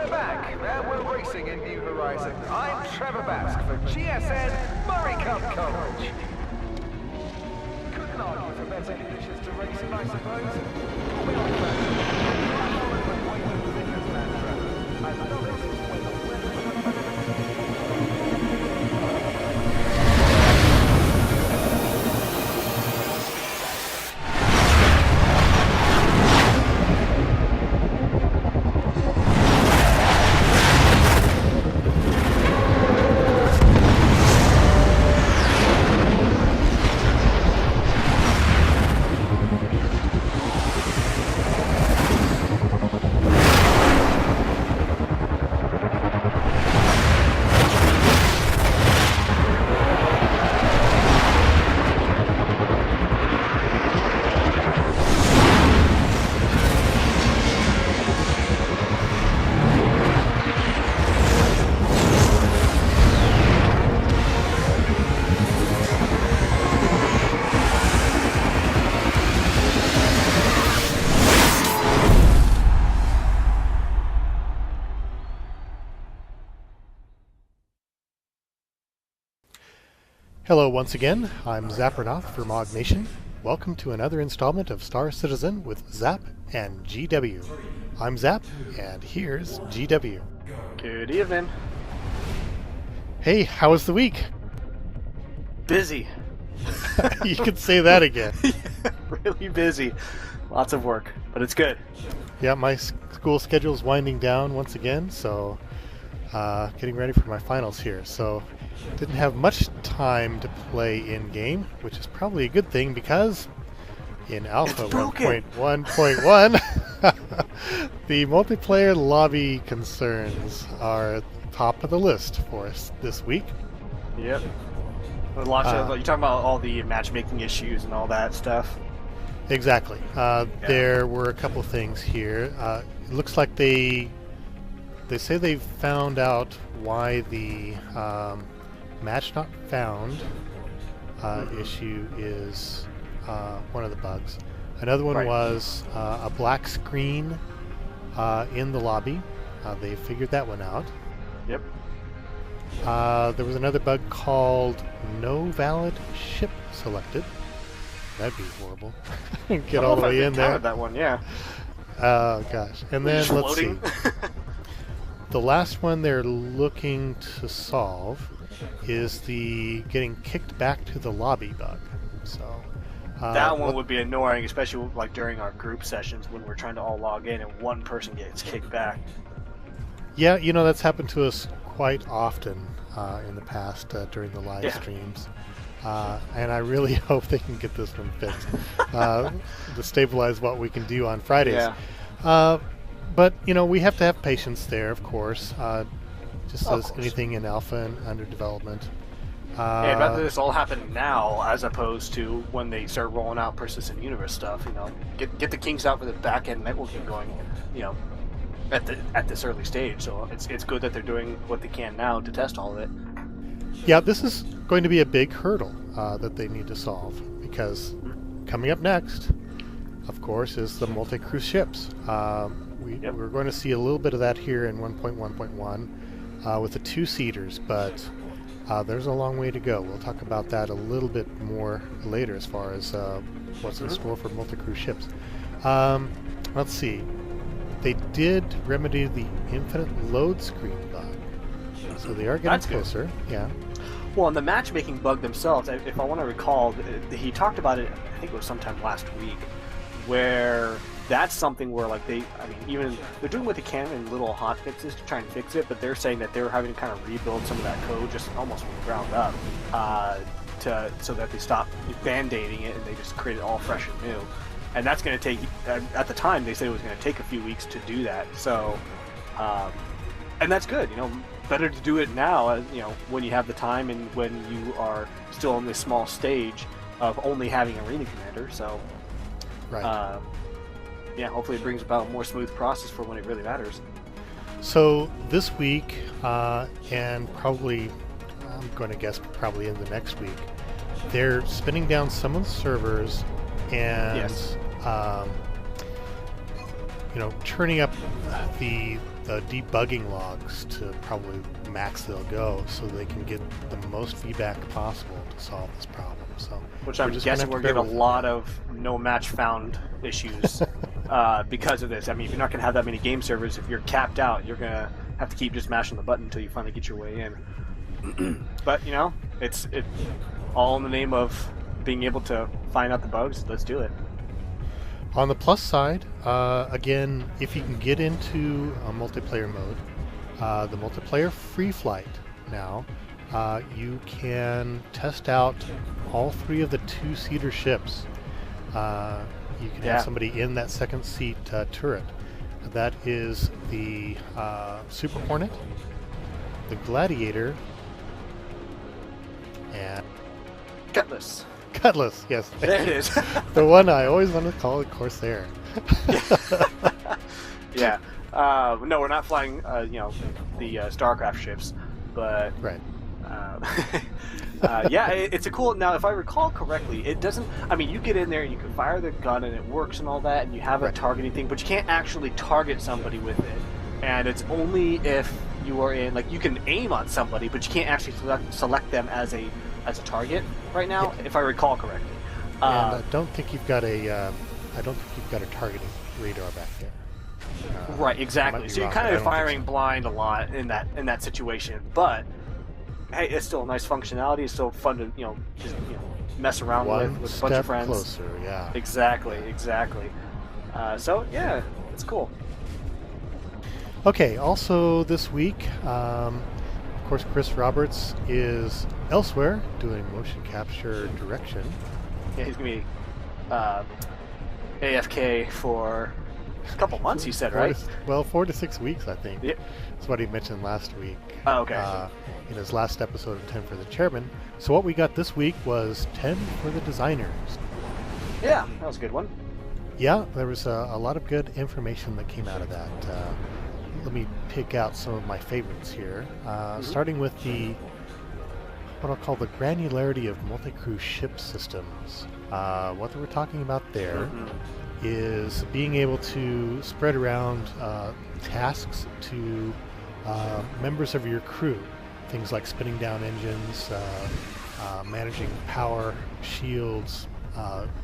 We're back, and we're racing in New Horizons. I'm Trevor Basque for GSN Murray Cup coverage. Couldn't argue for better conditions to race in, I suppose. We're on track. I love it when the Hello once again, I'm Zap and for MOG Nation. Welcome to another installment of Star Citizen with Zap and GW. I'm Zap, and here's GW. Good evening. Hey, how was the week? Busy. You could say that again. Really busy. Lots of work, but it's good. Yeah, my school schedule's winding down once again, so getting ready for my finals here. So didn't have much time to play in-game, which is probably a good thing because in Alpha 1.1.1 the multiplayer lobby concerns are top of the list for us this week. Yep. Lots of, you're talking about all the matchmaking issues and all that stuff? Exactly. There were a couple things here. It looks like they say they've found out why the match not found issue is one of the bugs. Another one was a black screen in the lobby. They figured that one out. Yep. There was another bug called no valid ship selected. That'd be horrible. Get all the way in there. That one, yeah. Oh gosh. And then let's see. Floating. The last one they're looking to solve is the getting kicked back to the lobby bug. So that one would be annoying, especially like during our group sessions when we're trying to all log in and one person gets kicked back. Yeah, you know, that's happened to us quite often in the past during the live streams. And I really hope they can get this one fixed to stabilize what we can do on Fridays. Yeah. But, you know, we have to have patience there, of course. Just as anything in alpha and under development. I'd rather this all happen now as opposed to when they start rolling out persistent universe stuff. You know, get the kinks out for the back end networking going. You know, at this early stage. So it's good that they're doing what they can now to test all of it. Yeah, this is going to be a big hurdle that they need to solve because coming up next, of course, is the multi-cruise ships. We're going to see a little bit of that here in 1.1.1 with the two-seaters, but there's a long way to go. We'll talk about that a little bit more later as far as what's in store for multi-cruise ships. Let's see. They did remedy the infinite load screen bug, so they are getting closer. Yeah. Well, and the matchmaking bug themselves, if I want to recall, he talked about it, I think it was sometime last week, where that's something where, like, even they're doing what they can in little hot fixes to try and fix it, but they're saying that they're having to kind of rebuild some of that code just almost from the ground up so that they stop band-aiding it and they just create it all fresh and new. And that's going to take, at the time, they said it was going to take a few weeks to do that. So, and that's good, you know, better to do it now, you know, when you have the time and when you are still on this small stage of only having Arena Commander. So, right. Yeah, hopefully it brings about a more smooth process for when it really matters. So this week, and probably, I'm going to guess probably in the next week, they're spinning down some of the servers and turning up the debugging logs to probably max they'll go, so they can get the most feedback possible to solve this problem. So, which I'm guessing we're getting a lot of no match found issues because of this. I mean, if you're not going to have that many game servers, if you're capped out, you're going to have to keep just mashing the button until you finally get your way in. But it's all in the name of being able to find out the bugs. Let's do it. On the plus side, again, if you can get into a multiplayer mode, the multiplayer free flight now, you can test out all 3 of the 2-seater ships. You can have somebody in that second seat turret. That is the Super Hornet, the Gladiator, and Cutlass. Cutlass, yes. There it is. The one I always wanted to call it Corsair. Yeah. No, we're not flying, the StarCraft ships, but right. Yeah, it's a cool. Now, if I recall correctly, it doesn't. I mean, you get in there and you can fire the gun and it works and all that, and you have a targeting thing, but you can't actually target somebody with it. And it's only if you are in, like, you can aim on somebody, but you can't actually select them as a target right now, if I recall correctly. And I don't think you've got a targeting radar back there. Right, exactly. So you're kind of firing blind a lot in that situation, but hey, it's still a nice functionality. It's still fun to just mess around with a bunch of friends. Closer, yeah. Exactly. So yeah, it's cool. Okay. Also this week, of course, Chris Roberts is elsewhere doing motion capture direction. Yeah, he's gonna be AFK for a couple months, he said, right? 4 to 6 weeks, I think. Yep. That's what he mentioned last week. Oh, okay. In his last episode of 10 for the Chairman. So what we got this week was 10 for the designers. Yeah, that was a good one. Yeah, there was a lot of good information that came out of that. Let me pick out some of my favorites here. Starting with what I'll call the granularity of multi-crew ship systems. What they were talking about there is being able to spread around tasks to members of your crew. Things like spinning down engines, managing power, shields,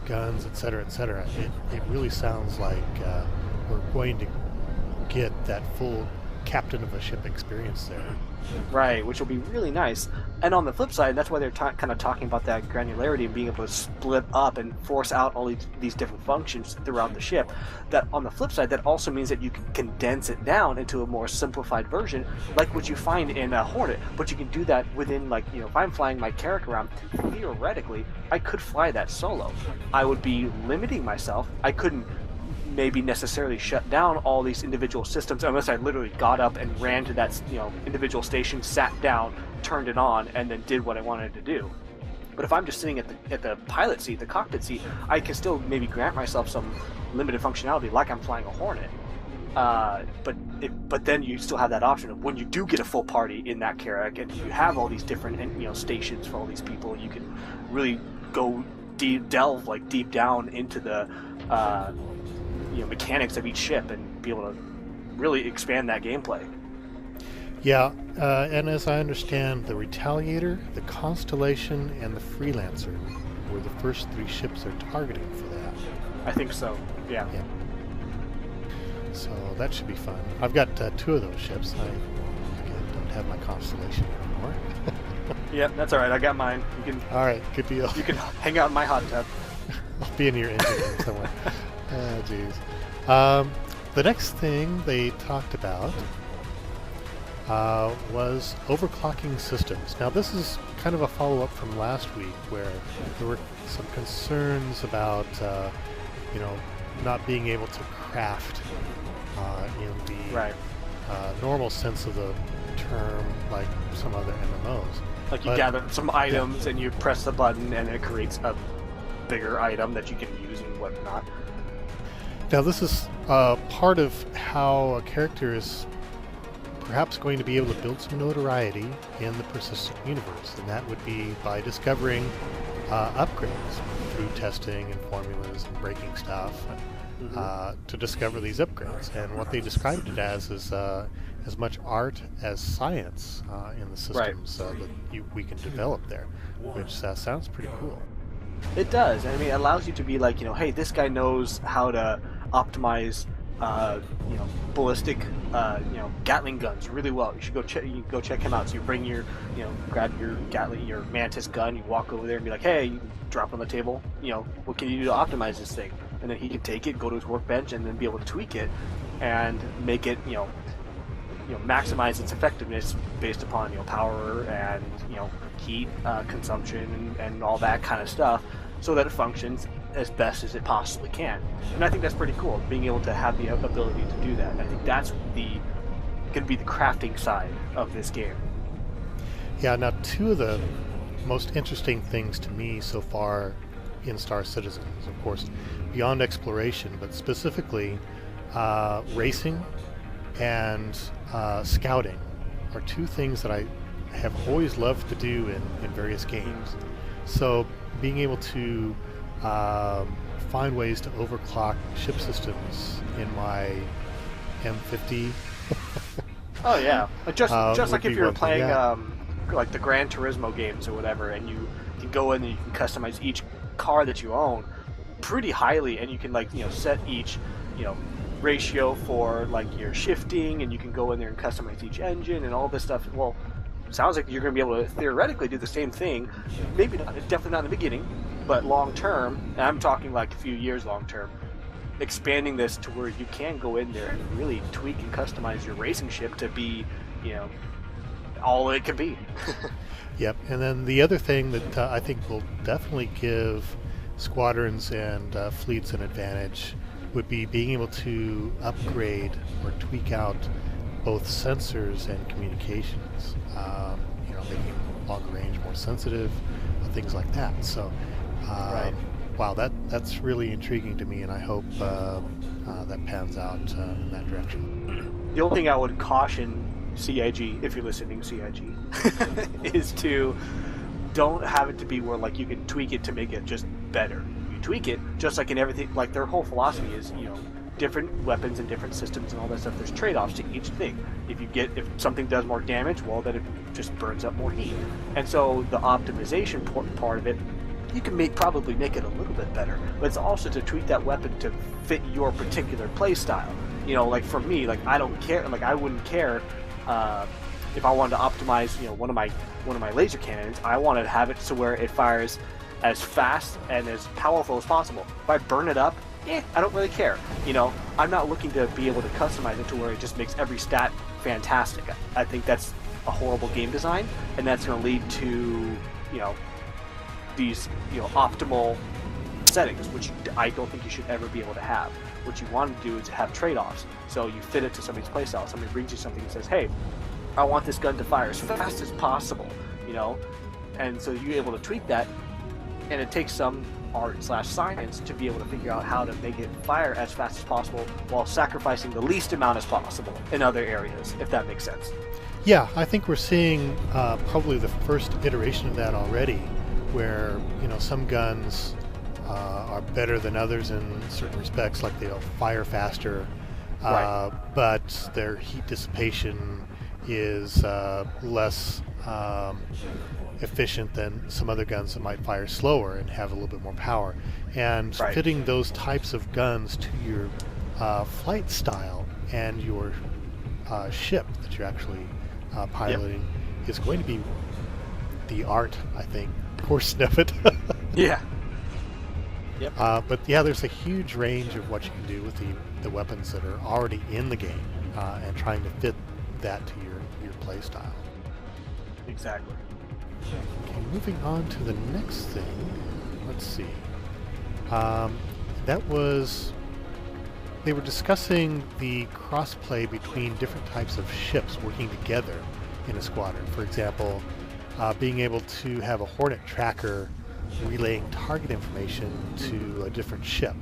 guns, etc., etc. It really sounds like we're going to get that full captain of a ship experience there. Right, which will be really nice. And on the flip side, that's why they're kind of talking about that granularity and being able to split up and force out all these different functions throughout the ship. That on the flip side, that also means that you can condense it down into a more simplified version, like what you find in a Hornet. But you can do that within, like, if I'm flying my character around, theoretically, I could fly that solo. I would be limiting myself. I couldn't maybe necessarily shut down all these individual systems unless I literally got up and ran to that individual station, sat down, turned it on, and then did what I wanted to do. But if I'm just sitting at the pilot seat, the cockpit seat, I can still maybe grant myself some limited functionality like I'm flying a Hornet. But then you still have that option of when you do get a full party in that Carrack and you have all these different stations for all these people, you can really go delve deep down into the mechanics of each ship and be able to really expand that gameplay. Yeah, and as I understand, the Retaliator, the Constellation, and the Freelancer were the first 3 ships they're targeting for that. I think so, yeah. So that should be fun. I've got 2 of those ships. I don't have my Constellation anymore. Yeah, that's alright, I got mine. All right, good deal. You can hang out in my hot tub. I'll be in your engine room somewhere. Oh, jeez. The next thing they talked about was overclocking systems. Now, this is kind of a follow-up from last week where there were some concerns about, not being able to craft in the normal sense of the term like some other MMOs. Like you gather some items and you press the button and it creates a bigger item that you can use and whatnot. Now, this is part of how a character is perhaps going to be able to build some notoriety in the persistent universe, and that would be by discovering upgrades through testing and formulas and breaking stuff to discover these upgrades. And what they described it as much art as science in the systems that we can develop there, which sounds pretty cool. It does. I mean, it allows you to be like, hey, this guy knows how to optimize, ballistic, Gatling guns really well. You should go check him out. So you bring your, grab your Gatling, your Mantis gun. You walk over there and be like, hey, you drop it on the table. What can you do to optimize this thing? And then he can take it, go to his workbench, and then be able to tweak it and make it, maximize its effectiveness based upon power and heat consumption and all that kind of stuff, so that it functions as best as it possibly can. And I think that's pretty cool, being able to have the ability to do that. And I think that's going to be the crafting side of this game. Yeah. Now, two of the most interesting things to me so far in Star Citizen is, of course, beyond exploration, but specifically racing and scouting are two things that I have always loved to do in various games. So being able to find ways to overclock ship systems in my M50. Oh yeah, just like if you were playing like the Gran Turismo games or whatever, and you can go in and you can customize each car that you own pretty highly, and you can set each ratio for your shifting, and you can go in there and customize each engine and all this stuff. Well, it sounds like you're going to be able to theoretically do the same thing. Maybe not, definitely not in the beginning, but long term, and I'm talking like a few years long term, expanding this to where you can go in there and really tweak and customize your racing ship to be, all it can be. Yep. And then the other thing that I think will definitely give squadrons and fleets an advantage would be being able to upgrade or tweak out both sensors and communications, making longer range more sensitive, things like that. So, wow, that's really intriguing to me, and I hope that pans out in that direction. The only thing I would caution CIG, if you're listening, CIG, is to don't have it to be where you can tweak it to make it just better. Tweak it just like in everything. Like their whole philosophy is different weapons and different systems and all that stuff. There's trade-offs to each thing. If something does more damage, well, then it just burns up more heat. And so the optimization part of it, you can probably make it a little bit better, but it's also to tweak that weapon to fit your particular play style. Like for me, I don't care. I wouldn't care if I wanted to optimize one of my laser cannons. I wanted to have it to where it fires as fast and as powerful as possible. If I burn it up, I don't really care. I'm not looking to be able to customize it to where it just makes every stat fantastic. I think that's a horrible game design, and that's going to lead to these optimal settings, which I don't think you should ever be able to have. What you want to do is have trade-offs. So you fit it to somebody's playstyle. Somebody brings you something and says, hey, I want this gun to fire as fast as possible, and so you're able to tweak that. And it takes some art/science to be able to figure out how to make it fire as fast as possible while sacrificing the least amount as possible in other areas, if that makes sense. Yeah, I think we're seeing probably the first iteration of that already, where some guns are better than others in certain respects, like they'll fire faster, but their heat dissipation is less efficient than some other guns that might fire slower and have a little bit more power. And fitting those types of guns to your flight style and your ship that you're actually piloting is going to be the art, I think, portion of it. Yeah. Yep. But yeah, there's a huge range of what you can do with the weapons that are already in the game, and trying to fit that to your play style. Exactly. Okay, moving on to the next thing. Let's see. They were discussing the crossplay between different types of ships working together in a squadron. For example, being able to have a Hornet tracker relaying target information to a different ship.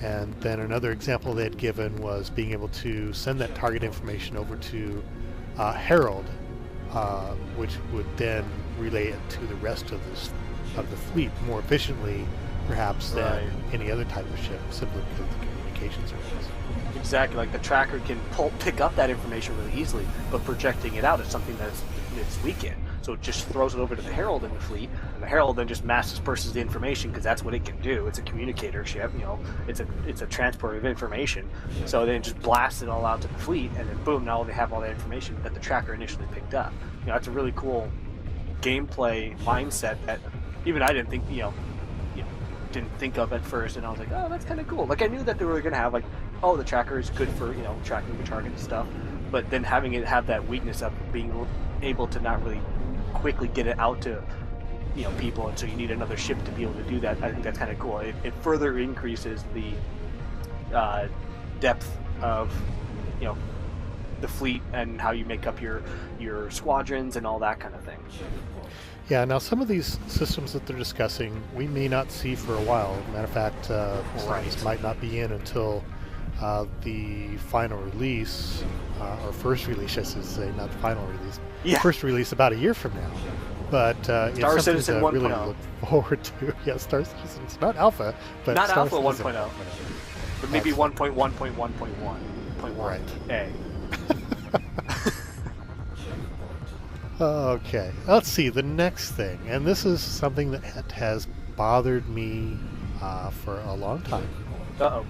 And then another example they had given was being able to send that target information over to Herald, which would then relay it to the rest of the fleet more efficiently perhaps than Right. any other type of ship, simply because of the communications service. Exactly, like the tracker can pick up that information really easily, but projecting it out is something that's it's weak in. So it just throws it over to the Herald in the fleet, and the Herald then just mass disperses the information because that's what it can do. It's a communicator ship, it's a transporter of information. So then it just blasts it all out to the fleet, and then boom, now they have all that information that the tracker initially picked up. That's a really cool gameplay mindset that even I didn't think didn't think of at first, and I was like, oh, that's kind of cool. Like, I knew that they were going to have, like, oh, the tracker is good for, tracking your target and stuff, but then having it have that weakness of being able to not really quickly get it out to, people, and so you need another ship to be able to do that. I think that's kind of cool. It further increases the depth of, the fleet and how you make up your squadrons and all that kind of thing. Yeah, now some of these systems that they're discussing, we may not see for a while. Matter of fact, some of these might not be in until the final release, or first release, I should say, not the final release. Yeah. First release about a year from now. But it's Star something Citizen to 1.0. really look forward to. Yeah, Star Citizen. It's not Alpha, but Not Star Alpha Citizen 1.0. But maybe 1.1.1.1. Right. A. Okay, let's see, the next thing, and this is something that has bothered me for a long time. Uh-oh.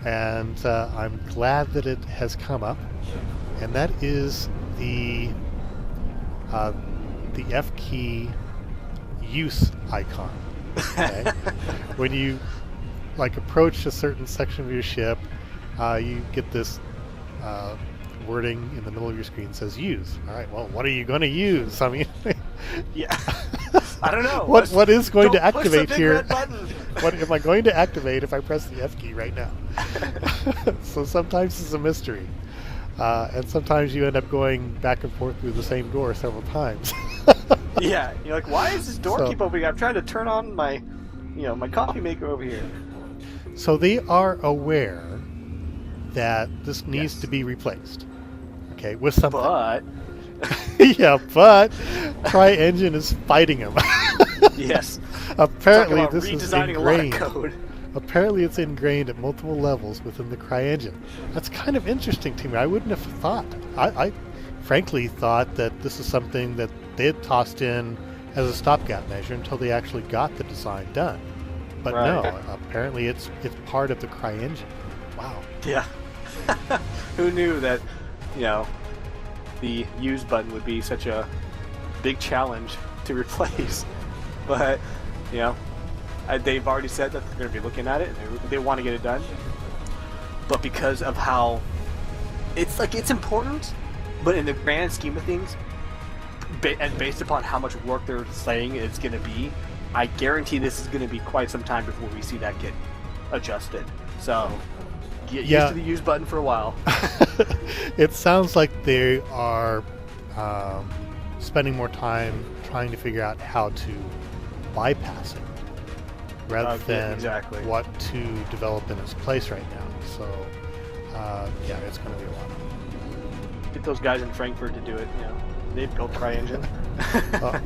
And I'm glad that it has come up, and that is the F key use icon. Okay? When you approach a certain section of your ship, you get this wording in the middle of your screen says use. All right, well, what are you going to use? I mean, Yeah. I don't know. What is going to Don't push the activate big here? red button. What am I going to activate if I press the F key right now? So sometimes it's a mystery. And sometimes you end up going back and forth through the same door several times. Yeah, you're like, why is this door So- keep opening? I'm trying to turn on my, my coffee maker over here. So they are aware that this needs Yes. to be replaced. Okay, with something. But Yeah, but CryEngine is fighting them. yes, Apparently, talk about this is redesigning a lot of ingrained. code. Apparently, it's ingrained at multiple levels within the CryEngine. That's kind of interesting to me. I wouldn't have thought. I frankly thought that this is something that they had tossed in as a stopgap measure until they actually got the design done. But Right. no, apparently it's part of the CryEngine. Wow. Yeah. Who knew that, the use button would be such a big challenge to replace? But, they've already said that they're going to be looking at it. They want to get it done. But because of how it's important, but in the grand scheme of things, and based upon how much work they're saying it's going to be, I guarantee this is going to be quite some time before we see that get adjusted. So get used to the use button for a while. It sounds like they are spending more time trying to figure out how to bypass it rather than exactly. what to develop in its place right now. So, it's going to be a lot. Get those guys in Frankfurt to do it. They've built CryEngine.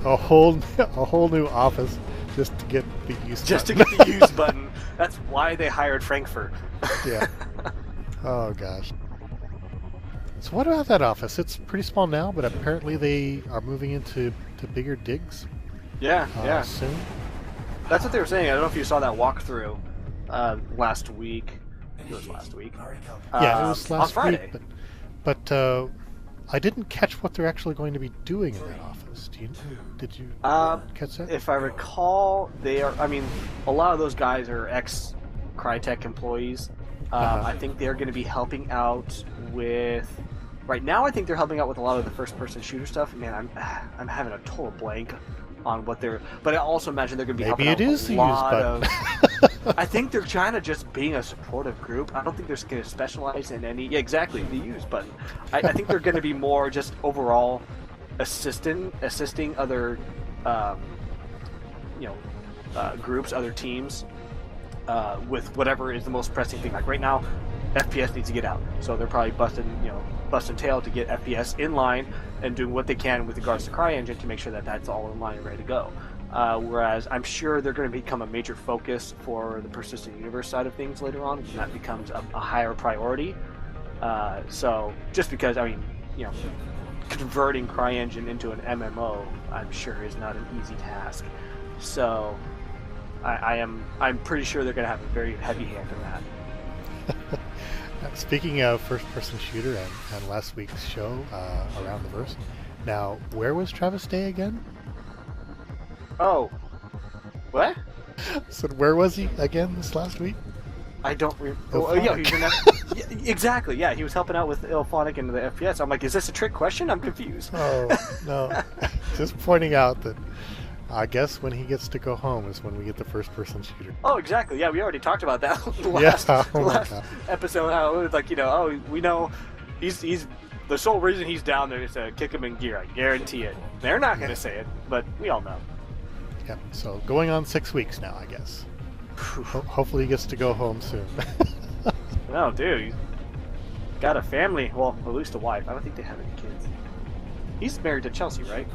a whole new office just to get the use Just to button. get the use button. That's why they hired Frankfurt. Yeah. Oh gosh. So what about that office? It's pretty small now, but apparently they are moving into bigger digs Yeah. soon. That's what they were saying. I don't know if you saw that walkthrough last week. It was last week. Yeah, it was last on Friday. week, but I didn't catch what they're actually going to be doing in that office. Did you catch that? If I recall, they are. I mean, a lot of those guys are ex-Crytek employees. I think they're going to be helping out with. Right now, I think they're helping out with a lot of the first-person shooter stuff. Man, I'm having a total blank on what they're. But I also imagine they're going to be Maybe helping it out is with a the use lot button. of. I think they're trying to just being a supportive group. I don't think they're going to specialize in any. Yeah, exactly, the use button. I think they're going to be more just overall assisting other, groups, other teams, with whatever is the most pressing thing. Like right now, FPS needs to get out, so they're probably busting tail to get FPS in line and doing what they can with regards to CryEngine to make sure that that's all in line and ready to go. Whereas I'm sure they're going to become a major focus for the persistent universe side of things later on, when that becomes a higher priority. So just because, I mean, converting CryEngine into an MMO, I'm sure is not an easy task. So I'm pretty sure they're going to have a very heavy hand in that. Speaking of first-person shooter and last week's show, Around the Verse, now, where was Travis Day again? Oh. What? So where was he again this last week? I don't remember. Oh, yeah, he was in that. Yeah, exactly, yeah. He was helping out with Ilphonic and the FPS. I'm like, is this a trick question? I'm confused. Oh, no. Just pointing out that I guess when he gets to go home is when we get the first-person shooter. Oh, exactly. Yeah, we already talked about that last episode. How it was like, we know he's the sole reason he's down there is to kick him in gear. I guarantee it. They're not going to say it, but we all know. Yeah. So going on 6 weeks now, I guess. Hopefully he gets to go home soon. No, dude, he's got a family. Well, at least a wife. I don't think they have any kids. He's married to Chelsea, right?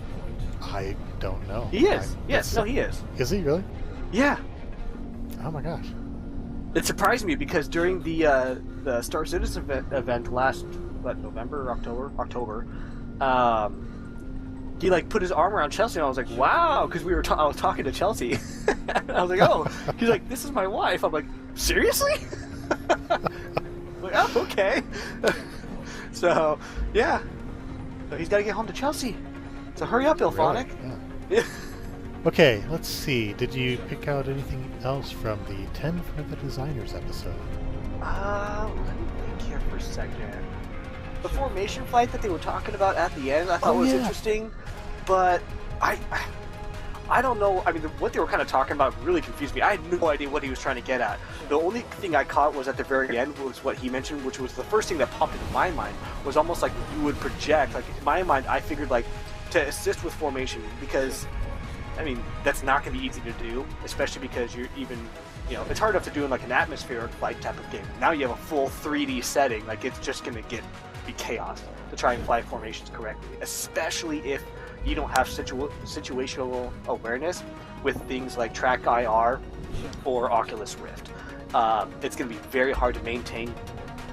I don't know. He is. Yes, no, he is. Is he really? Yeah. Oh my gosh. It surprised me because during the Star Citizen event last November or October, he like put his arm around Chelsea, and I was like, wow, because I was talking to Chelsea, and I was like, oh, he's like, this is my wife. I'm like, seriously? Like, oh, okay. So yeah, so he's got to get home to Chelsea. So hurry up, Ilphonic. Really? Yeah. Okay, let's see. Did you pick out anything else from the 10 for the Designers episode? Let me think here for a second. The formation fight that they were talking about at the end, I thought was interesting, but I don't know. I mean, what they were kind of talking about really confused me. I had no idea what he was trying to get at. The only thing I caught was at the very end was what he mentioned, which was the first thing that popped into my mind, was almost like you would project. Like, in my mind, I figured, like, to assist with formation, because I mean, that's not going to be easy to do, especially because you're even, it's hard enough to do in like an atmospheric fight type of game. Now you have a full 3D setting, like it's just going to be chaos to try and fly formations correctly, especially if you don't have situational awareness with things like Track IR or Oculus Rift. It's going to be very hard to maintain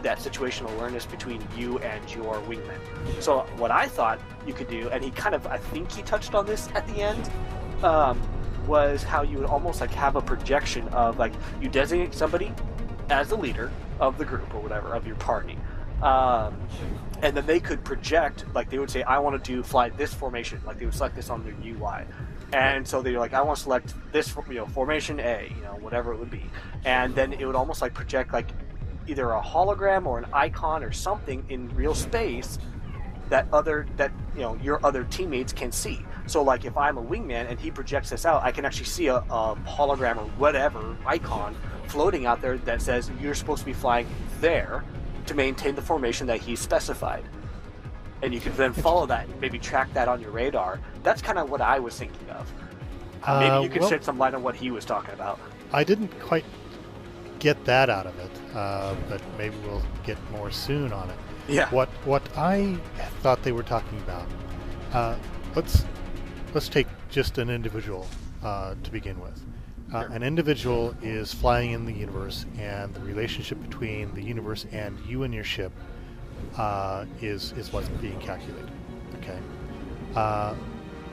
that situational awareness between you and your wingman. So what I thought you could do, and I think he touched on this at the end, was how you would almost like have a projection of like you designate somebody as the leader of the group or whatever of your party, and then they could project, like they would say, I want to fly this formation, like they would select this on their UI, and so they're like, I want to select this formation A, whatever it would be, and then it would almost like project like either a hologram or an icon or something in real space that your other teammates can see. So like if I'm a wingman and he projects this out, I can actually see a hologram or whatever icon floating out there that says you're supposed to be flying there to maintain the formation that he specified. And you can then follow that and maybe track that on your radar. That's kind of what I was thinking of. Maybe you could shed some light on what he was talking about. I didn't quite get that out of it, but maybe we'll get more soon on it. Yeah. What I thought they were talking about, let's take just an individual to begin with. Sure. An individual is flying in the universe, and the relationship between the universe and you and your ship is what's being calculated. Okay.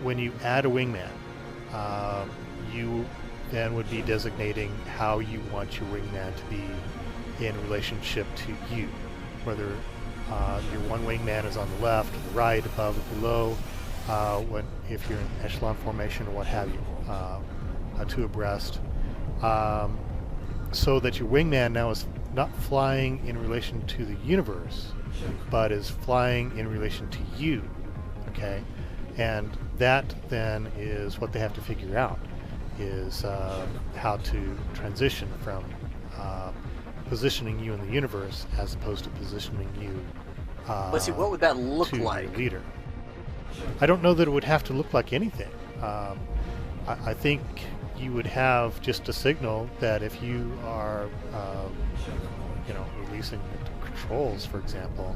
When you add a wingman, you then would be designating how you want your wingman to be in relationship to you, whether your one wingman is on the left, or the right, above, or below, if you're in echelon formation or what have you, two abreast, so that your wingman now is not flying in relation to the universe, but is flying in relation to you. Okay, and that then is what they have to figure out, is how to transition from positioning you in the universe as opposed to positioning you Let's see, what would that look to like? your leader. I don't know that it would have to look like anything. I think you would have just a signal that if you are releasing controls, for example,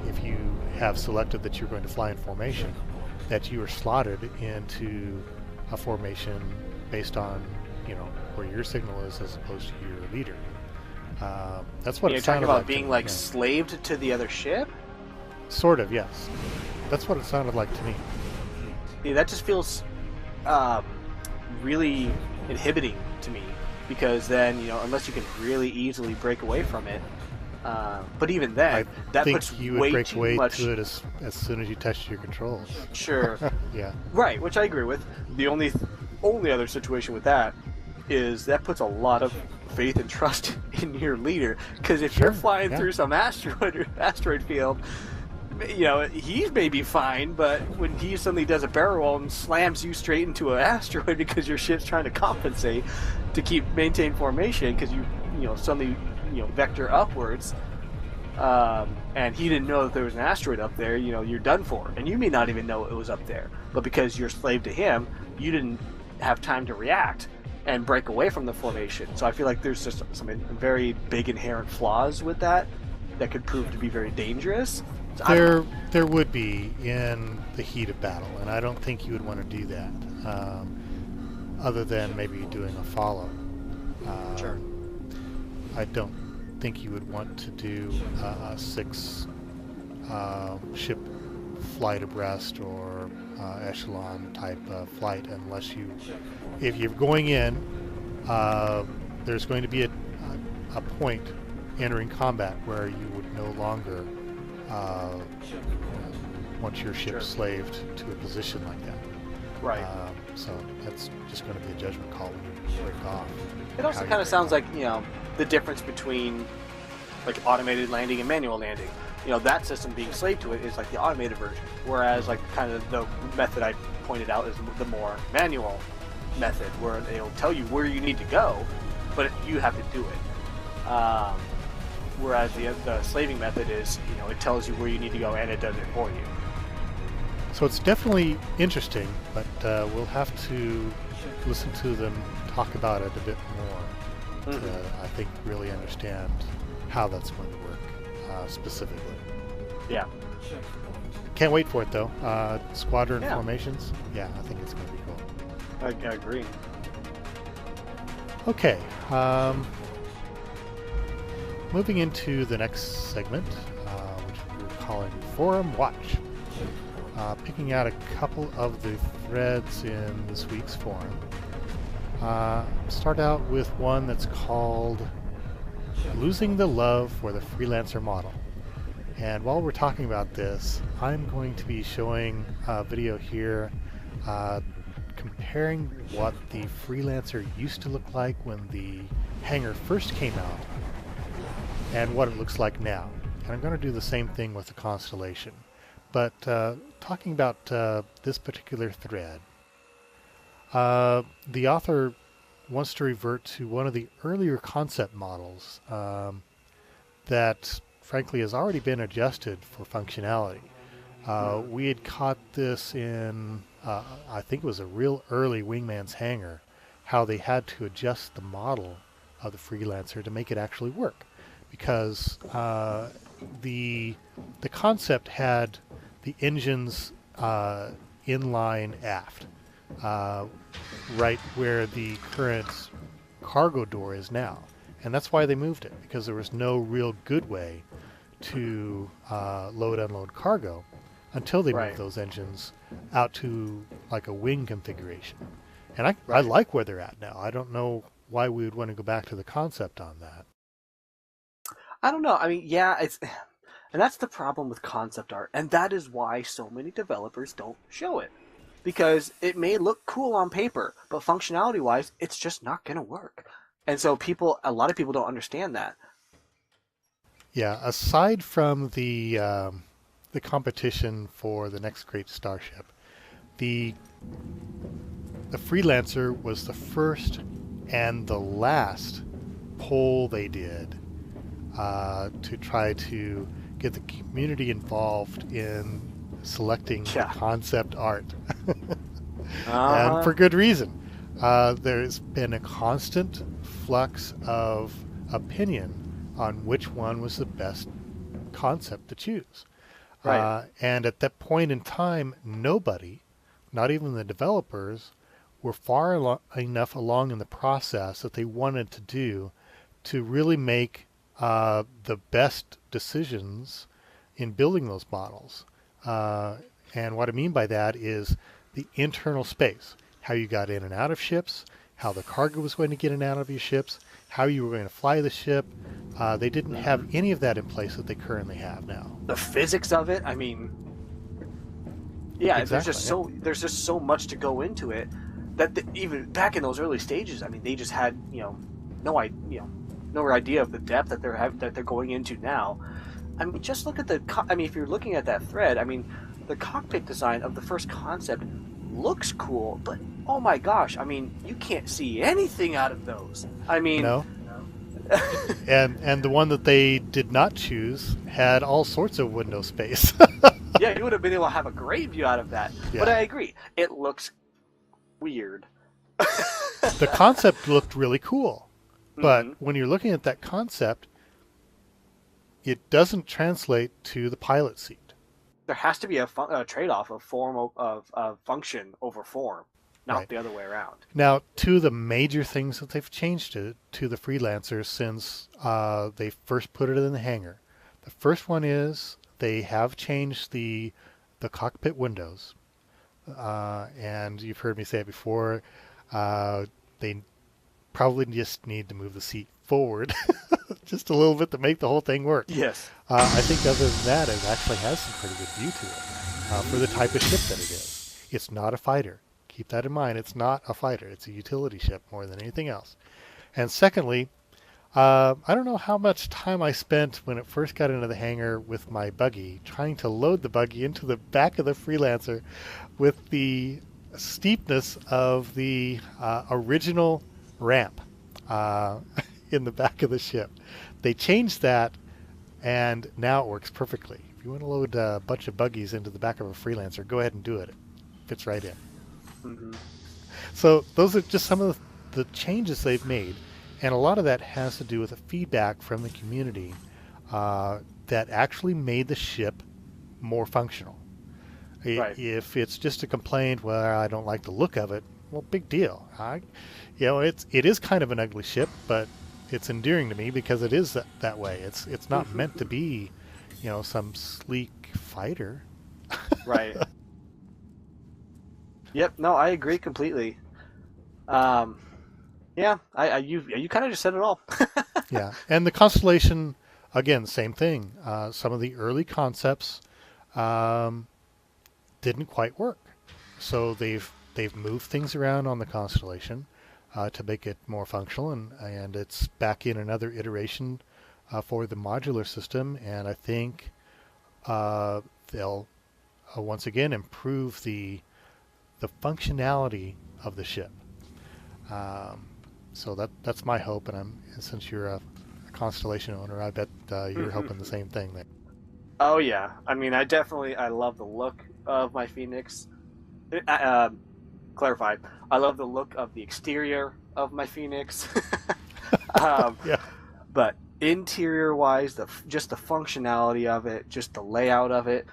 if you have selected that you're going to fly in formation, that you are slotted into a formation based on, where your signal is as opposed to your leader. That's what You're it talking sounded about like. being like slaved to the other ship? Sort of, yes. That's what it sounded like to me. Yeah, that just feels really inhibiting to me, because then, unless you can really easily break away from it, but even then, I think puts you would way break too away much. to it as soon as you touched your controls. Sure. Yeah. Right, which I agree with. The only other situation with that is that puts a lot of faith and trust in your leader, because if you're flying through some asteroid field, he's maybe fine, but when he suddenly does a barrel roll and slams you straight into an asteroid because your ship's trying to compensate to maintain formation, because you suddenly vector upwards, and he didn't know that there was an asteroid up there, you're done for, and you may not even know it was up there, but because you're slave to him, you didn't have time to react and break away from the formation. So I feel like there's just some very big inherent flaws with that could prove to be very dangerous. So there would be in the heat of battle, and I don't think you would want to do that, other than maybe doing a follow. Sure. I don't think you would want to do a 6 ship flight abreast or echelon type flight unless if you're going in, there's going to be a point entering combat where you would no longer want your ship slaved to a position like that. Right. So that's just going to be a judgment call when you break off. It also kind of sounds like, the difference between like automated landing and manual landing. That system being slave to it is like the automated version, whereas like kind of the method I pointed out is the more manual method, where it'll tell you where you need to go, but you have to do it. Whereas the slaving method is, it tells you where you need to go and it does it for you. So it's definitely interesting, but we'll have to listen to them talk about it a bit more to, I think, really understand how that's going to work specifically. Yeah. Can't wait for it, though. Squadron formations, I think it's going to be cool. I agree. Okay. Moving into the next segment, which we're calling Forum Watch. Picking out a couple of the threads in this week's forum. Start out with one that's called Losing the Love for the Freelancer Model. And while we're talking about this, I'm going to be showing a video here comparing what the Freelancer used to look like when the hangar first came out and what it looks like now. And I'm going to do the same thing with the Constellation. But talking about this particular thread, the author wants to revert to one of the earlier concept models that, frankly, has already been adjusted for functionality. We had caught this in, I think it was a real early Wingman's hangar, how they had to adjust the model of the Freelancer to make it actually work. Because the concept had the engines inline aft, right where the current cargo door is now. And that's why they moved it, because there was no real good way to load-unload cargo until they moved those engines out to like a wing configuration. And I like where they're at now. I don't know why we would want to go back to the concept on that. I don't know. I mean, and that's the problem with concept art, and that is why so many developers don't show it. Because it may look cool on paper, but functionality-wise, it's just not going to work. And so a lot of people don't understand that. Yeah, aside from the competition for the next great starship, the Freelancer was the first and the last poll they did to try to get the community involved in selecting the concept art. And for good reason. There's been a constant flux of opinion on which one was the best concept to choose. Right. And at that point in time, nobody, not even the developers, were enough along in the process that they wanted to do to really make the best decisions in building those models. And what I mean by that is the internal space, how you got in and out of ships, how the cargo was going to get in and out of your ships, how you were going to fly the ship. They didn't have any of that in place that they currently have now. The physics of it, I mean, yeah, Exactly, there's just so much to go into it that even back in those early stages, I mean, they just had no idea of the depth that they're going into now. I mean, just look at if you're looking at that thread, I mean, the cockpit design of the first concept looks cool, but oh my gosh, I mean, you can't see anything out of those. I mean, No. and the one that they did not choose had all sorts of window space. yeah, you would have been able to have a great view out of that. Yeah. But I agree, it looks weird. The concept looked really cool, but Mhm. when you're looking at that concept, it doesn't translate to the pilot seat. There has to be a trade-off of form of function over form, not Right. the other way around. Now, two of the major things that they've changed to the freelancers since they first put it in the hangar. The first one is they have changed the cockpit windows, and you've heard me say it before. They probably just need to move the seat forward just a little bit to make the whole thing work. Yes. I think other than that, it actually has some pretty good view to it for the type of ship that it is. It's not a fighter. Keep that in mind. It's not a fighter. It's a utility ship more than anything else. And secondly, I don't know how much time I spent when it first got into the hangar with my buggy, trying to load the buggy into the back of the Freelancer with the steepness of the original ramp in the back of the ship. They changed that, and now it works perfectly. If you want to load a bunch of buggies into the back of a Freelancer, go ahead and do it. It fits right in. Mm-hmm. So those are just some of the changes they've made, and a lot of that has to do with the feedback from the community that actually made the ship more functional. Right. If it's just a complaint, well, I don't like the look of it, well, big deal. It is kind of an ugly ship, but it's endearing to me because it is that way. It's not meant to be, some sleek fighter. Right. Yep. No, I agree completely. Yeah. You kind of just said it all. Yeah, and the Constellation, again, same thing. Some of the early concepts didn't quite work, so they've moved things around on the Constellation to make it more functional, and it's back in another iteration for the modular system, and I think they'll once again improve the functionality of the ship. So that's my hope, and since you're a Constellation owner, I bet you're hoping the same thing there. Oh yeah, I mean, I love the look of my Phoenix. Clarified, I love the look of the exterior of my Phoenix. Yeah. But interior-wise, just the functionality of it, just the layout of it,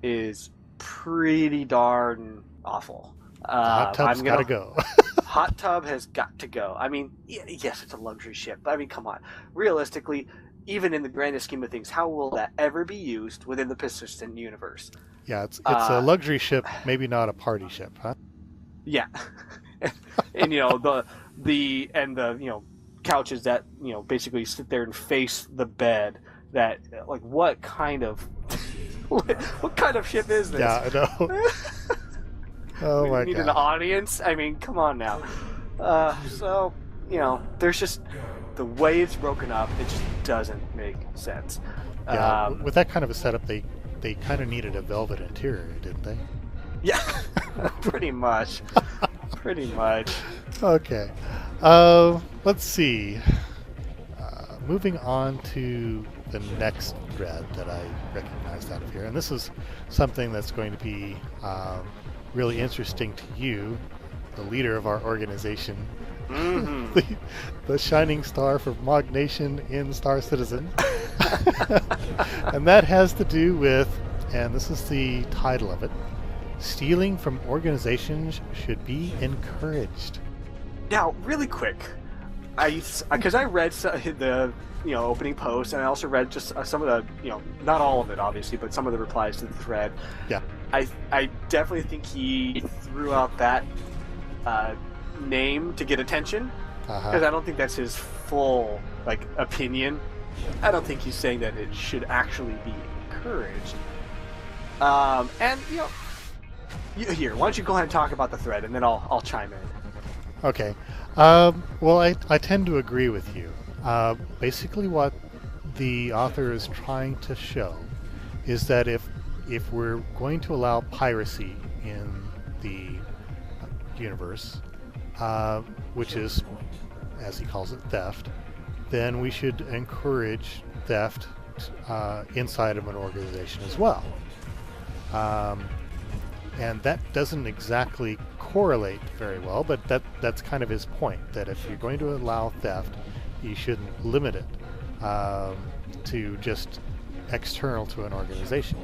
is pretty darn awful. Hot tub's got to go. Hot tub has got to go. I mean, yes, it's a luxury ship, but I mean, come on. Realistically, even in the grandest scheme of things, how will that ever be used within the persistent universe? Yeah, it's a luxury ship, maybe not a party ship, huh? Yeah, and the couches that basically sit there and face the bed. That, like, what kind of what kind of ship is this? Yeah, I know. Oh my We need god. an audience. I mean, come on now. So there's just the way it's broken up. It just doesn't make sense. Yeah, with that kind of a setup, they kind of needed a velvet interior, didn't they? Yeah, pretty much. Pretty much. Okay. Let's see. Moving on to the next thread that I recognized out of here, and this is something that's going to be really interesting to you, the leader of our organization, the shining star from MOG Nation in Star Citizen. And that has to do with and this is the title of it. Stealing from organizations should be encouraged. Now, really quick, because I read the opening post, and I also read just some of the not all of it obviously, but some of the replies to the thread. Yeah. I definitely think he threw out that name to get attention, because I don't think that's his full opinion. I don't think he's saying that it should actually be encouraged. And here, why don't you go ahead and talk about the thread, and then I'll chime in. Okay. Well, I tend to agree with you. Basically, what the author is trying to show is that if we're going to allow piracy in the universe, which is, as he calls it, theft, then we should encourage theft inside of an organization as well. And that doesn't exactly correlate very well, but that's kind of his point, that if you're going to allow theft, you shouldn't limit it to just external to an organization.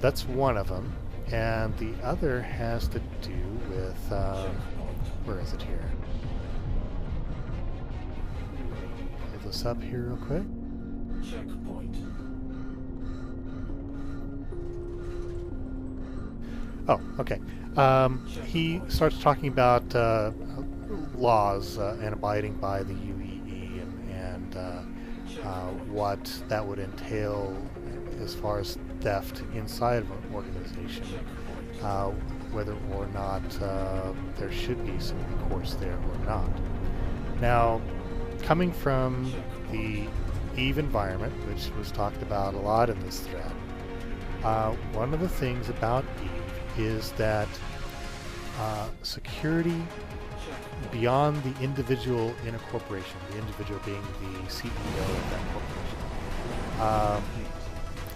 That's one of them. And the other has to do with, where is it here? Pull this up here real quick. Oh, okay. He starts talking about laws and abiding by the UEE and what that would entail as far as theft inside of an organization, whether or not there should be some recourse there or not. Now, coming from the EVE environment, which was talked about a lot in this thread, one of the things about EVE is that security beyond the individual in a corporation, the individual being the CEO of that corporation,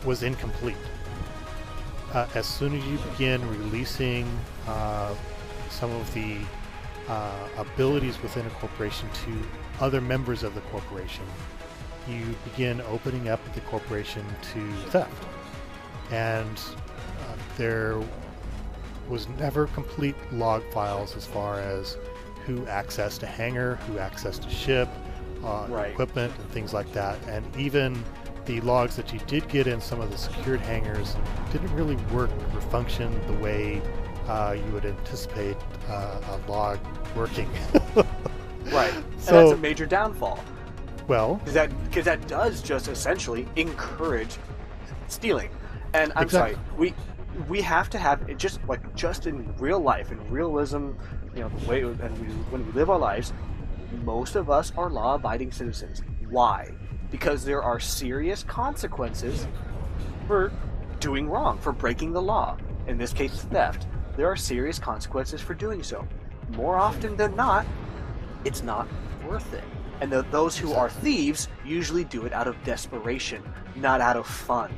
was incomplete. As soon as you begin releasing some of the abilities within a corporation to other members of the corporation, you begin opening up the corporation to theft. And there was never complete log files as far as who accessed a hangar, who accessed a ship, equipment, and things like that. And even the logs that you did get in some of the secured hangars didn't really work or function the way you would anticipate a log working. Right. So, and that's a major downfall. Well, because that does just essentially encourage stealing. And I'm exactly. sorry, we have to have it just in real life, in realism, the way when we live our lives, most of us are law-abiding citizens. Why? Because there are serious consequences for doing wrong, for breaking the law. In this case, theft. There are serious consequences for doing so. More often than not, it's not worth it. And those who are thieves usually do it out of desperation, not out of fun.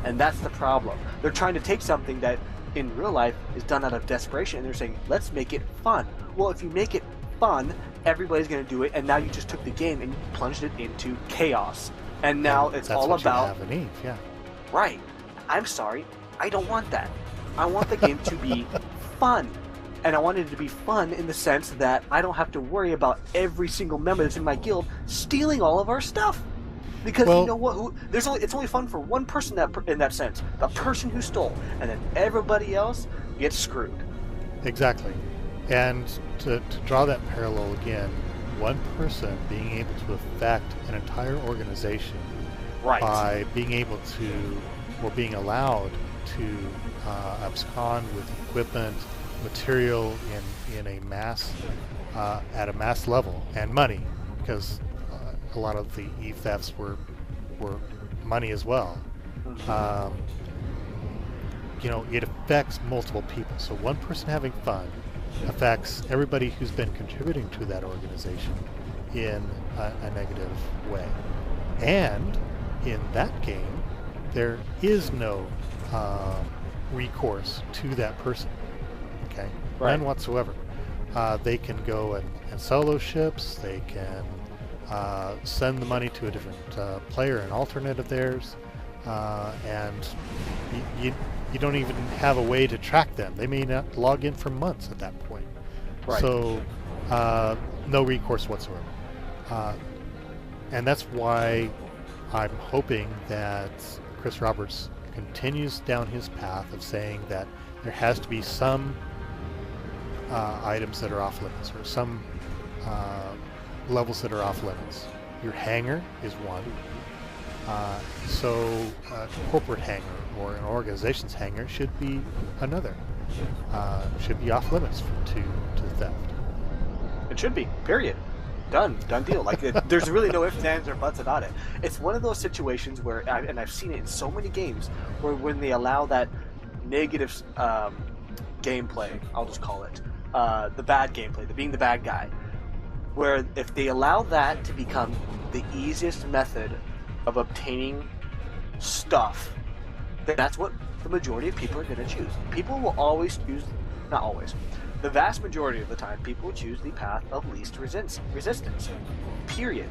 And that's the problem. They're trying to take something that in real life is done out of desperation, and they're saying, let's make it fun. Well, if you make it fun, everybody's going to do it, and now you just took the game and you plunged it into chaos. And now it's all about... That's what you have in EVE, yeah. Right. I'm sorry. I don't want that. I want the game to be fun. And I want it to be fun in the sense that I don't have to worry about every single member that's in my guild stealing all of our stuff. Because you know what? It's only fun for one person in that sense. The person who stole. And then everybody else gets screwed. Exactly. And to draw that parallel again, one person being able to affect an entire organization by being able to, or being allowed to abscond with equipment, material in a mass, at a mass level, and money, because a lot of the EVE thefts were money as well. It affects multiple people. So one person having fun affects everybody who's been contributing to that organization in a negative way. And in that game, there is no recourse to that person. Okay, none whatsoever. They can go and sell those ships. They can send the money to a different player, an alternate of theirs. and you don't even have a way to track them. They may not log in for months at that point. Right. So no recourse whatsoever. And that's why I'm hoping that Chris Roberts continues down his path of saying that there has to be some items that are off limits, or some levels that are off limits. Your hangar is one. So a corporate hangar or an organization's hangar should be another. Should be off limits to theft. It should be. Period. Done deal. Like there's really no ifs, ands, or buts about it. It's one of those situations where, and I've seen it in so many games, where when they allow that negative gameplay, I'll just call it the bad gameplay, the being the bad guy, where if they allow that to become the easiest method of obtaining stuff, then that's what the majority of people are going to choose. People will always choose, not always, the vast majority of the time, people will choose the path of least resistance. Period.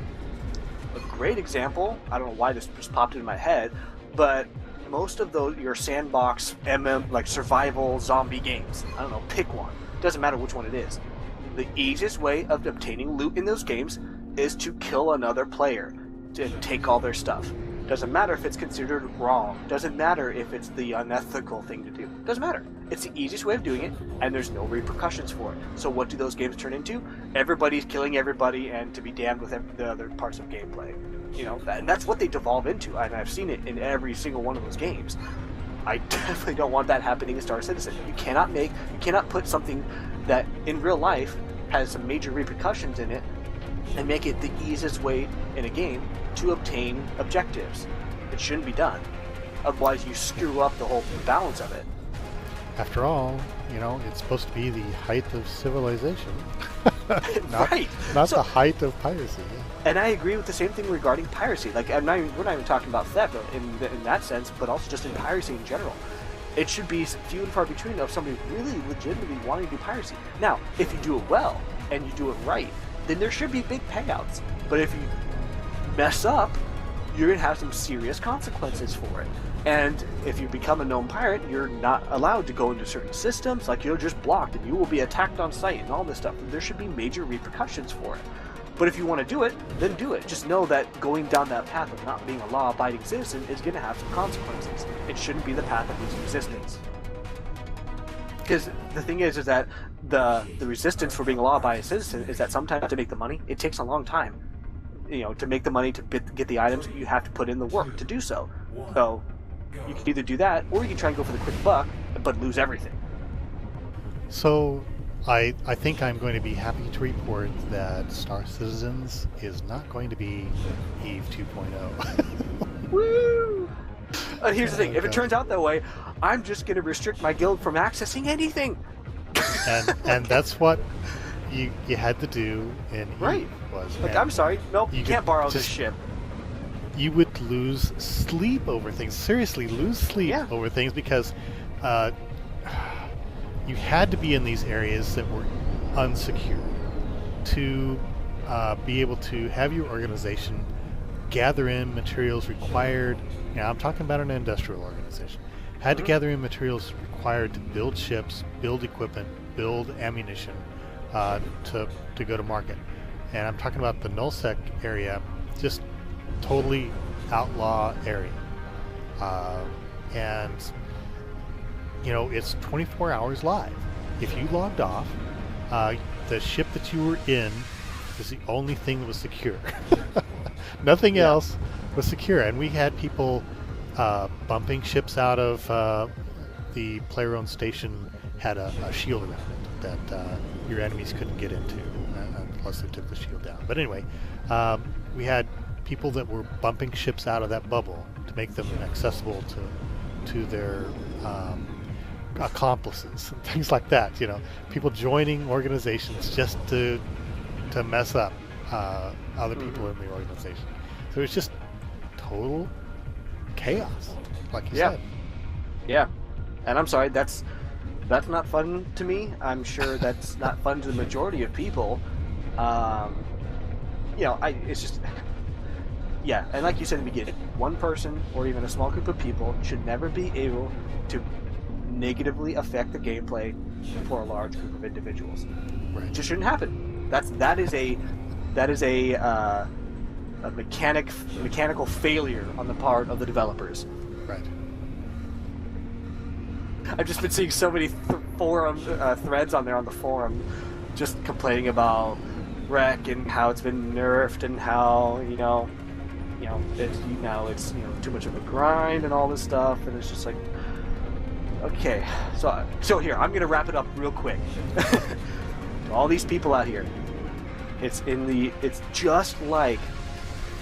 A great example, I don't know why this just popped into my head, but most of those, your sandbox, like survival zombie games, I don't know, pick one. Doesn't matter which one it is. The easiest way of obtaining loot in those games is to kill another player, to take all their stuff. Doesn't matter if it's considered wrong. Doesn't matter if it's the unethical thing to do. Doesn't matter. It's the easiest way of doing it, and there's no repercussions for it. So what do those games turn into? Everybody's killing everybody, and to be damned with the other parts of gameplay. You know, and that's what they devolve into, and I've seen it in every single one of those games. I definitely don't want that happening in Star Citizen. You cannot put something that in real life has some major repercussions in it and make it the easiest way in a game to obtain objectives. It shouldn't be done. Otherwise, you screw up the whole balance of it. After all, you know, it's supposed to be the height of civilization. Right. Not the height of piracy. And I agree with the same thing regarding piracy. Like, we're not even talking about theft in that sense, but also just in piracy in general. It should be few and far between of somebody really legitimately wanting to do piracy. Now, if you do it well and you do it right, then there should be big payouts. But if you mess up, you're going to have some serious consequences for it. And if you become a known pirate, you're not allowed to go into certain systems, like you're just blocked and you will be attacked on sight and all this stuff. There should be major repercussions for it. But if you want to do it, then do it. Just know that going down that path of not being a law-abiding citizen is going to have some consequences. It shouldn't be the path of least resistance. Because the thing is that the resistance for being a law-abiding citizen is that sometimes to make the money, it takes a long time. You know, to make the money to get the items, you have to put in the work to do so. So you can either do that, or you can try and go for the quick buck, but lose everything. So I think I'm going to be happy to report that Star Citizens is not going to be EVE 2.0. Woo! Here's the thing, if it turns out that way, I'm just going to restrict my guild from accessing anything. And that's what you had to do in right. EVE. Was, like, I'm sorry, nope, you can't borrow this just, ship. You would lose sleep over things. Seriously, lose sleep over things because you had to be in these areas that were unsecured to be able to have your organization gather in materials required. Now, I'm talking about an industrial organization. Had to gather in materials required to build ships, build equipment, build ammunition to go to market. And I'm talking about the nullsec area, just totally outlaw area. And, you know, it's 24 hours live. If you logged off, the ship that you were in is the only thing that was secure. Nothing else was secure. And we had people bumping ships out of the player-owned station, had a shield around it that your enemies couldn't get into unless they took the shield down. But anyway, we had people that were bumping ships out of that bubble to make them accessible to their accomplices and things like that. You know, people joining organizations just to mess up other people in the organization. So it's just total chaos, like you said. Yeah, and I'm sorry, that's not fun to me. I'm sure that's not fun to the majority of people. You know, it's just yeah, and like you said in the beginning, one person or even a small group of people should never be able to negatively affect the gameplay for a large group of individuals. Right. It just shouldn't happen. That is a mechanical failure on the part of the developers. Right. I've just been seeing so many forum threads on there on the forum, just complaining about Wreck and how it's been nerfed and how it's too much of a grind and all this stuff, and it's just like, okay, so here I'm gonna wrap it up real quick. To all these people out here, it's just like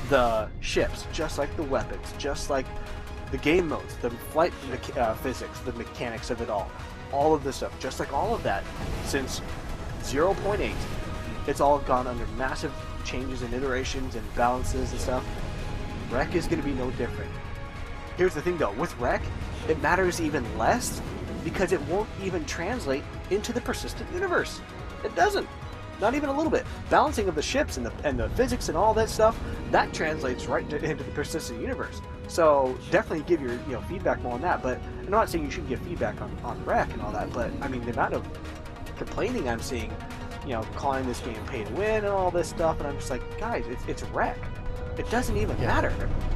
the ships, just like the weapons, just like the game modes, the flight physics, the mechanics of it all of this stuff, just like all of that, since 0.8, it's all gone under massive changes and iterations and balances and stuff. Wreck is going to be no different. Here's the thing though, with Wreck, it matters even less because it won't even translate into the persistent universe. It doesn't. Not even a little bit. Balancing of the ships and the physics and all that stuff, that translates right into the persistent universe. So definitely give your feedback more on that. But I'm not saying you shouldn't give feedback on Wreck and all that, but I mean the amount of complaining I'm seeing, calling this game pay to win and all this stuff, and I'm just like, guys, it's Wreck. It doesn't even matter.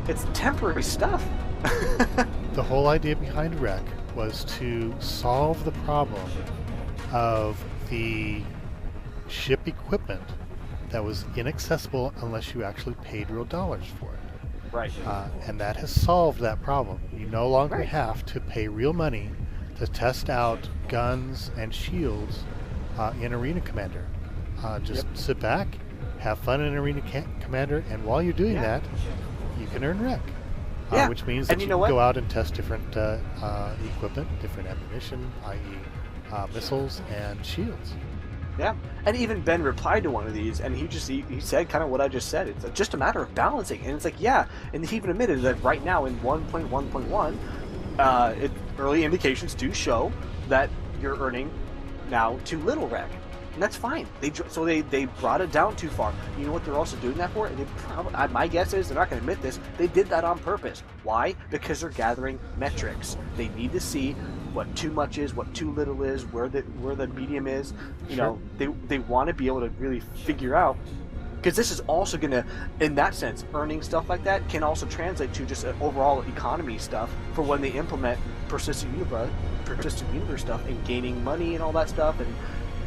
It's temporary stuff. The whole idea behind Wreck was to solve the problem of the ship equipment that was inaccessible unless you actually paid real dollars for it. Right. And that has solved that problem. You no longer have to pay real money to test out guns and shields in Arena Commander. Just sit back, have fun in Arena Commander, and while you're doing that, you can earn Wreck. Which means that you can go out and test different equipment, different ammunition, i.e. Missiles and shields. Yeah, and even Ben replied to one of these, and he said kind of what I just said. It's just a matter of balancing, and it's like, yeah, and he even admitted that right now in 1.1.1, early indications do show that you're earning now too little Wreck, and that's fine. They brought it down too far. You know what they're also doing that for? And my guess is they're not going to admit this. They did that on purpose. Why? Because they're gathering metrics. They need to see what too much is, what too little is, where the medium is. They want to be able to really figure out, because this is also going to, in that sense, earning stuff like that can also translate to just an overall economy stuff for when they implement persistent universe stuff and gaining money and all that stuff, and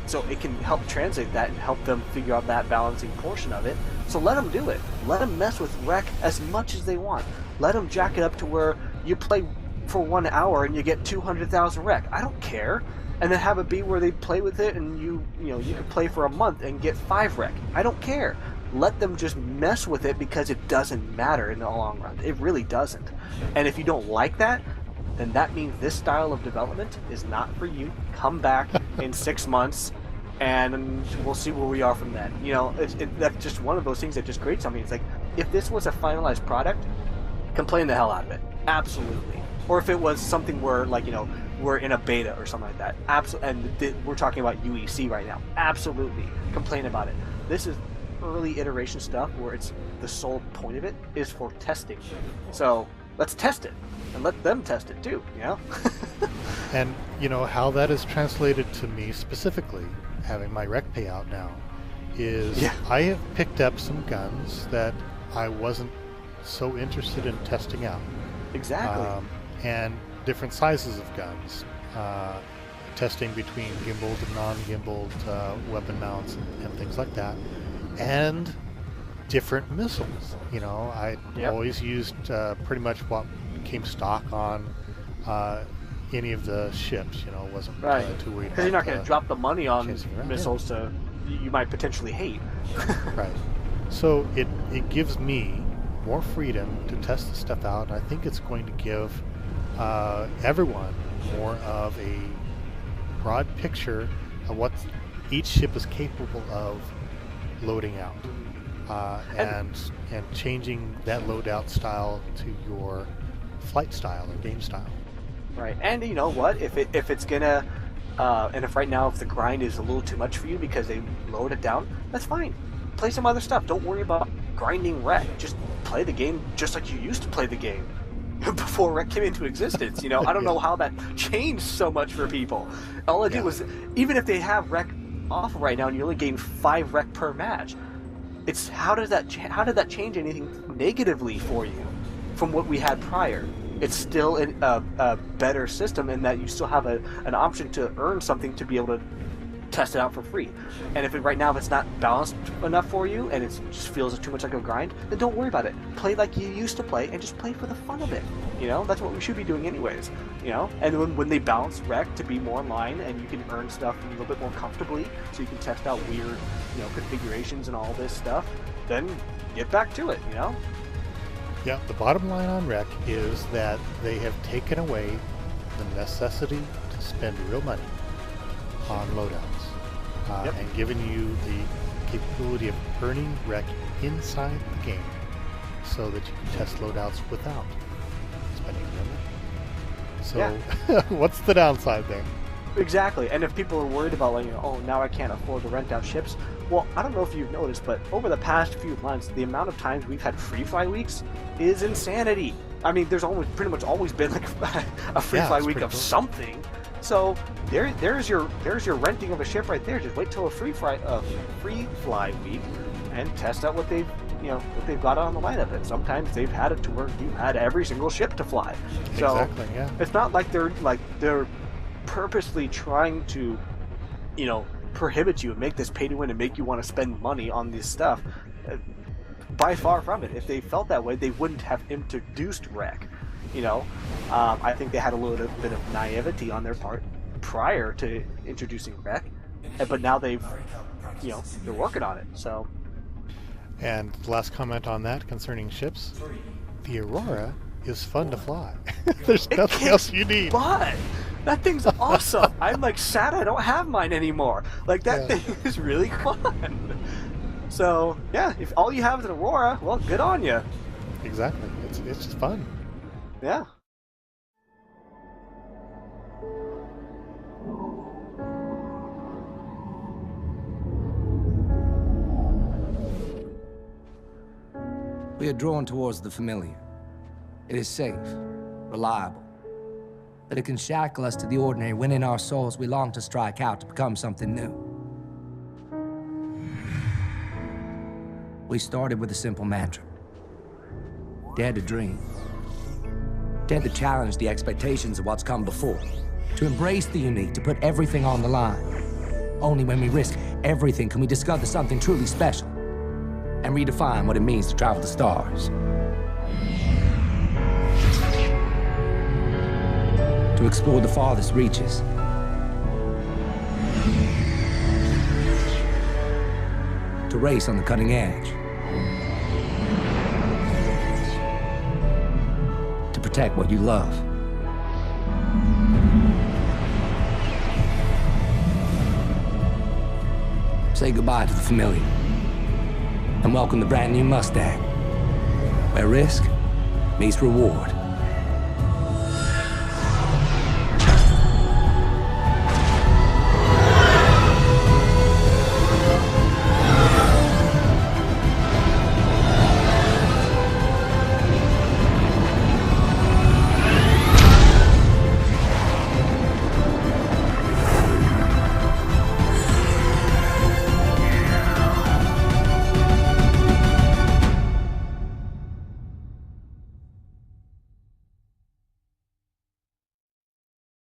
so it can help translate that and help them figure out that balancing portion of it. So let them do it. Let them mess with Wreck as much as they want. Let them jack it up to where you play for 1 hour and you get 200,000 Wreck. I don't care. And then have it be where they play with it and you could play for a month and get 5 Wreck. I don't care. Let them just mess with it because it doesn't matter in the long run. It really doesn't. And if you don't like that, then that means this style of development is not for you. Come back in 6 months and we'll see where we are from then. That's just one of those things that just creates something. It's like, if this was a finalized product, complain the hell out of it. Absolutely. Or if it was something where, we're in a beta or something like that. Absolutely. And we're talking about UEC right now. Absolutely. Complain about it. This is early iteration stuff where it's the sole point of it is for testing. So let's test it. And let them test it too, And, how that is translated to me specifically, having my Wreck payout now, is I have picked up some guns that I wasn't so interested in testing out. Exactly. And different sizes of guns. Testing between gimbaled and non-gimbaled weapon mounts and things like that. And different missiles. I always used pretty much what came stock on any of the ships. Wasn't too worried. Because you're not going to drop the money on missiles you might potentially hate. Right. So it gives me more freedom to test the stuff out, and I think it's going to give everyone more of a broad picture of what each ship is capable of loading out. And changing that loadout style to your flight style or game style. Right, and you know what? If it's gonna, and if right now if the grind is a little too much for you because they load it down, that's fine. Play some other stuff. Don't worry about grinding Wreck. Just play the game just like you used to play the game before Rec came into existence. You know, I don't know how that changed so much for people. All I did was, even if they have Rec off right now and you only gain 5 Rec per match, it's how did that change anything negatively for you from what we had prior? It's still a better system in that you still have an option to earn something to be able to test it out for free. And if it's not balanced enough for you and it just feels too much like a grind, then don't worry about it. Play like you used to play and just play for the fun of it. You know, that's what we should be doing anyways. You know, and when they balance Rec to be more in line and you can earn stuff a little bit more comfortably, so you can test out weird, you know, configurations and all this stuff, then get back to it. You know. Yeah, the bottom line on Rec is that they have taken away the necessity to spend real money on loadouts and given you the capability of earning Rec inside the game so that you can test loadouts without spending real money. So what's the downside there? Exactly, and if people are worried about, like, oh, now I can't afford to rent out ships, well, I don't know if you've noticed, but over the past few months, the amount of times we've had free fly weeks is insanity. I mean, there's pretty much always been like a free fly week of something. So there's your renting of a ship right there. Just wait till a free fly week and test out what they've got on the lineup. And sometimes they've had it to where you've had every single ship to fly. So exactly, yeah. It's not like they're purposely trying to, you know, prohibit you and make this pay to win and make you want to spend money on this stuff. By far from it. If they felt that way, they wouldn't have introduced Rec. You know, I think they had a little bit of naivety on their part prior to introducing Rec, but now they're working on it. So. And last comment on that concerning ships, the Aurora is fun to fly. There's nothing else you need. But that thing's awesome. I'm like sad I don't have mine anymore. Like that thing is really fun. So yeah, if all you have is an Aurora, well, good on you. Exactly. It's just fun. Yeah. We are drawn towards the familiar. It is safe, reliable, but it can shackle us to the ordinary when in our souls we long to strike out to become something new. We started with a simple mantra. Dare to dream. Dare to challenge the expectations of what's come before. To embrace the unique, to put everything on the line. Only when we risk everything can we discover something truly special and redefine what it means to travel the stars. To explore the farthest reaches. To race on the cutting edge. To protect what you love. Say goodbye to the familiar and welcome the brand new Mustang, where risk meets reward.